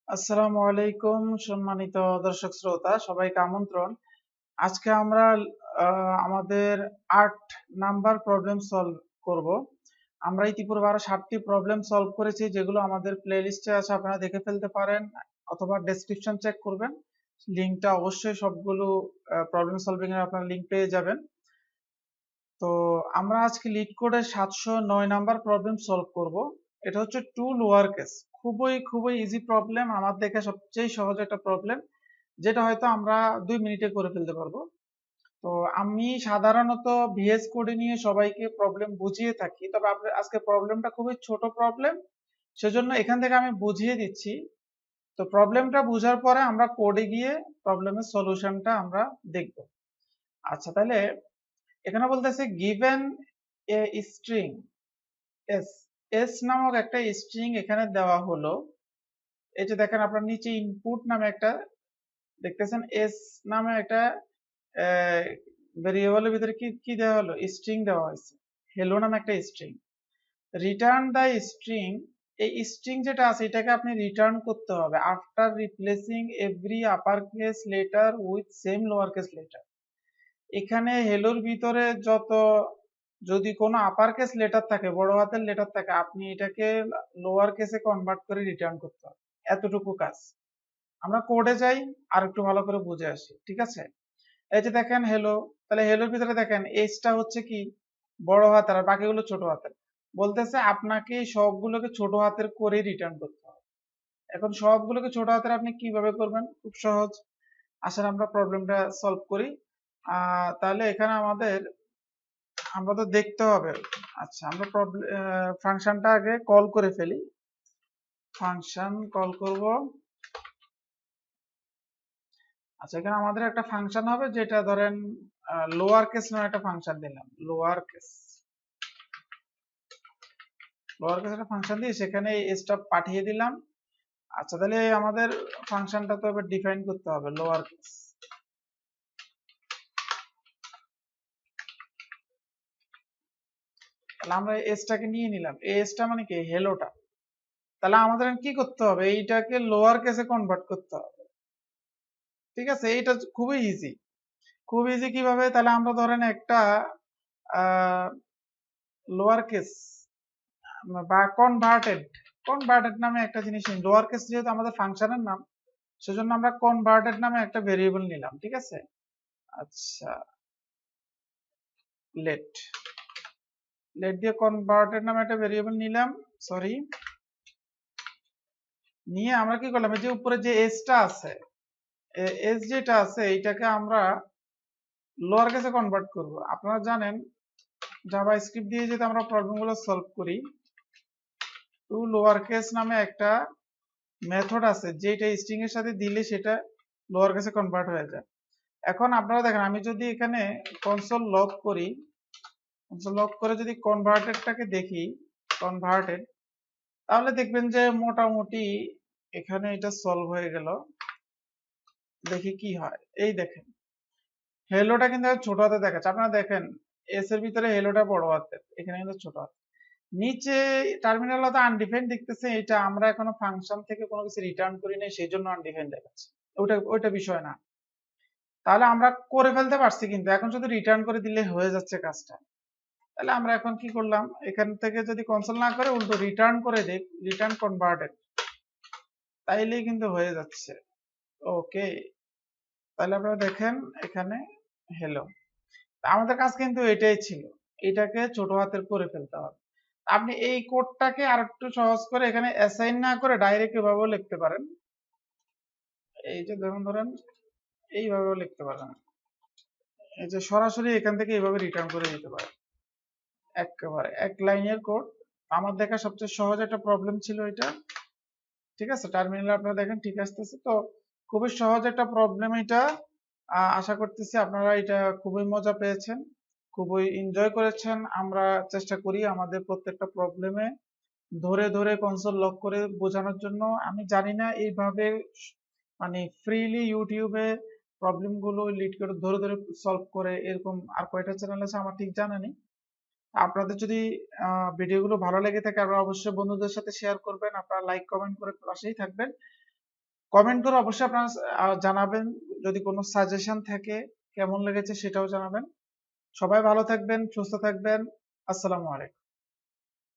আসসালামু আলাইকুম সম্মানিত দর্শক শ্রোতা সবাইকে আমন্ত্রণ। আজকে আমরা আমাদের ৮ নাম্বার প্রবলেম সলভ করব। আমরা ইতিপূর্বে আরো ৭টি প্রবলেম সলভ করেছি, যেগুলো আমাদের প্লে লিস্টে আছে, আপনারা দেখে ফেলতে পারেন অথবা ডেসক্রিপশন চেক করবেন। লিঙ্কটা অবশ্যই সবগুলো প্রবলেম সলভিং এর আপনারা লিঙ্ক পেয়ে যাবেন। তো আমরা আজকে লিড কোডে ৭০৯ নাম্বার প্রবলেম সলভ করব। এটা হচ্ছে টু লোয়ার কেস, খুবই ইজি প্রবলেম, আমার দেখে সবচেয়ে সহজ একটা প্রবলেম, যেটা হয়তো আমরা 2 মিনিটে করে ফেলতে পারবো। তো আমি সাধারণত ভিএস কোডে নিয়ে সবাইকে প্রবলেম বুঝিয়ে থাকি, তবে আজকে প্রবলেমটা খুবই ছোট প্রবলেম, সেজন্য এখান থেকে আমি বুঝিয়ে দিচ্ছি। তো প্রবলেমটা বুঝার পরে আমরা কোডে গিয়ে প্রবলেমের সলিউশনটা আমরা দেখব। আচ্ছা, তাহলে এখানে বলতেছে given a string S, S নামক একটা স্ট্রিং এখানে দেওয়া হলো। এই যে দেখেন আপনার নিচে ইনপুট নামে একটা দেখতেছেন, এস নামে একটা ভেরিয়েবলের ভিতরে কি কি দেওয়া হলো, স্ট্রিং দেওয়া হয়েছে, হেলো নামে একটা স্ট্রিং। রিটার্ন দ্য স্ট্রিং, এই স্ট্রিং যেটা আছে এটাকে আপনি রিটার্ন করতে হবে after replacing every upper case letter with same lower case letter. এখানে হেলোর ভিতরে যদি কোনো আপার কেস লেটার থাকে, বড় হাতের লেটার থাকে, আপনি এটাকে লোয়ার কেসে কনভার্ট করে রিটার্ন করতে হবে, এতটুকু কাজ। আমরা কোডে যাই আর একটু ভালো করে বুঝে আসি, ঠিক আছে? এই যে দেখেন হেলো, তাহলে হেলোর ভিতরে দেখেন এসটা হচ্ছে কি বড় হাতের আর বাকিগুলো ছোট হাতের। বলতেছে আপনাকে সবগুলোকে ছোট হাতের করে রিটার্ন করতে হবে। এখন সবগুলোকে ছোট হাতের আপনি কিভাবে করবেন? খুব সহজ। আসলে আমরা প্রবলেমটা সলভ করি। তাহলে এখানে আমরা তো দেখতে হবে। আচ্ছা, আমরা ফাংশনটা আগে কল করে ফেলি। ফাংশন কল করব। আচ্ছা, এখানে আমাদের একটা ফাংশন হবে, যেটা ধরেন লোয়ার কেস নামে একটা ফাংশন দিলাম, লোয়ার কেস একটা ফাংশন দিয়ে সেখানে স্টপ পাঠিয়ে দিলাম। আচ্ছা, তাহলে আমাদের ফাংশনটা তো এবার ডিফাইন করতে হবে, লোয়ার কেস। তাহলে আমরা এসটাকে নিয়ে নিলাম, এসটা মানে কি হেলোটা। তাহলে আমাদের কি করতে হবে, এইটাকে লোয়ার কেসে কনভার্ট করতে হবে, ঠিক আছে? এইটা খুবই ইজি, খুব ইজি। কিভাবে? তাহলে আমরা ধরেন একটা লোয়ার কেস বা কনভার্টেড নামে একটা জিনিস নিই। লোয়ার কেস যেহেতু আমাদের ফাংশনের নাম, সেজন্য আমরা কনভার্টেড নামে একটা ভেরিয়েবল নিলাম, ঠিক আছে? আচ্ছা, লেট লেট দিয়ে কনভার্টেড নামে একটা ভেরিয়েবল নিলাম, সরি, নিয়ে আমরা কি করলাম, এই যে উপরে যে এসটা আছে, এস যেটা আছে এইটাকে আমরা লোয়ার কেসে কনভার্ট করব। আপনারা জানেন জাভা স্ক্রিপ্ট দিয়ে যদি আমরা প্রবলেমগুলো সলভ করি, টু লোয়ার কেস নামে একটা মেথড আছে, যেটা স্ট্রিং এর সাথে দিলে সেটা লোয়ার কেসে কনভার্ট হয়ে যায়। এখন আপনারা দেখেন, আমি যদি এখানে কনসোল লগ করি, কনসোল লগ করে যদি কনভার্টেডটাকে দেখি, কনভার্টেড, তাহলে দেখবেন যে মোটামুটি এখানে এটা সলভ হয়ে গেল। দেখি কি হয়। এই দেখেন হেলোটা কিন্তু ছোট হাতে দেখাচ্ছে, আপনারা দেখেন এস এর ভিতরে হেলোটা বড় হাতের, এখানে কিন্তু ছোট হাত। নিচে টার্মিনাল তো আনডিফাইন্ড দেখতেছে, এটা আমরা এখনো ফাংশন থেকে কোনো কিছু রিটার্ন করি নাই, সেই জন্য আনডিফাইন্ড দেখাচ্ছে। ওইটা বিষয় না। তাহলে আমরা করে ফেলতে পারছি, কিন্তু এখন শুধু রিটার্ন করে দিলে হয়ে যাচ্ছে কাজটা। তাহলে আমরা এখন কি করলাম, এখান থেকে যদি কনসোল না করে উল্টো রিটার্ন করে দিই, রিটার্ন কনভার্টেড, তাইলেই কিন্তু হয়ে যাচ্ছে। ওকে, তাহলে আপনারা দেখেন এখানে হেলো। আমাদের কাজ কিন্তু এটাই ছিল, এটাকে ছোট হাতের করে ফেলতে হবে। আপনি এই কোডটাকে আরেকটু সহজ করে এখানে অ্যাসাইন না করে ডাইরেক্ট এভাবেও লিখতে পারেন। এই যে ধরেন এইভাবেও লিখতে পারেন, এই যে সরাসরি এখান থেকে এইভাবে রিটার্ন করে দিতে পারেন, একেবারে এক লাইনের কোড। আমার দেখা সবচেয়ে সহজ একটা প্রবলেম ছিল এটা, ঠিক আছে? টার্মিনালে আপনারা দেখেন ঠিক আসতেছে তো। খুবই সহজ একটা প্রবলেম এটা। আশা করতেছি আপনারা এটা খুবই মজা পেয়েছেন, খুবই এনজয় করেছেন। আমরা চেষ্টা করি আমাদের প্রত্যেকটা প্রবলেমে ধরে ধরে কনসোল লক করে বোঝানোর জন্য। আমি জানি না এইভাবে মানে ফ্রিলি ইউটিউবে প্রবলেম গুলো লিড করে ধরে ধরে সলভ করে এরকম আর কয়টা চ্যানেল আছে আমার ঠিক জানা নেই। আপনাদের যদি ভিডিওগুলো ভালো লেগে থাকে, আপনারা অবশ্যই বন্ধুদের সাথে শেয়ার করবেন, আপনারা লাইক কমেন্ট করে পাশেই থাকবেন। কমেন্ট করে অবশ্যই আপনারা জানাবেন, যদি কোনো সাজেশন থাকে কেমন লেগেছে সেটাও জানাবেন। সবাই ভালো থাকবেন, সুস্থ থাকবেন। আসসালামু আলাইকুম।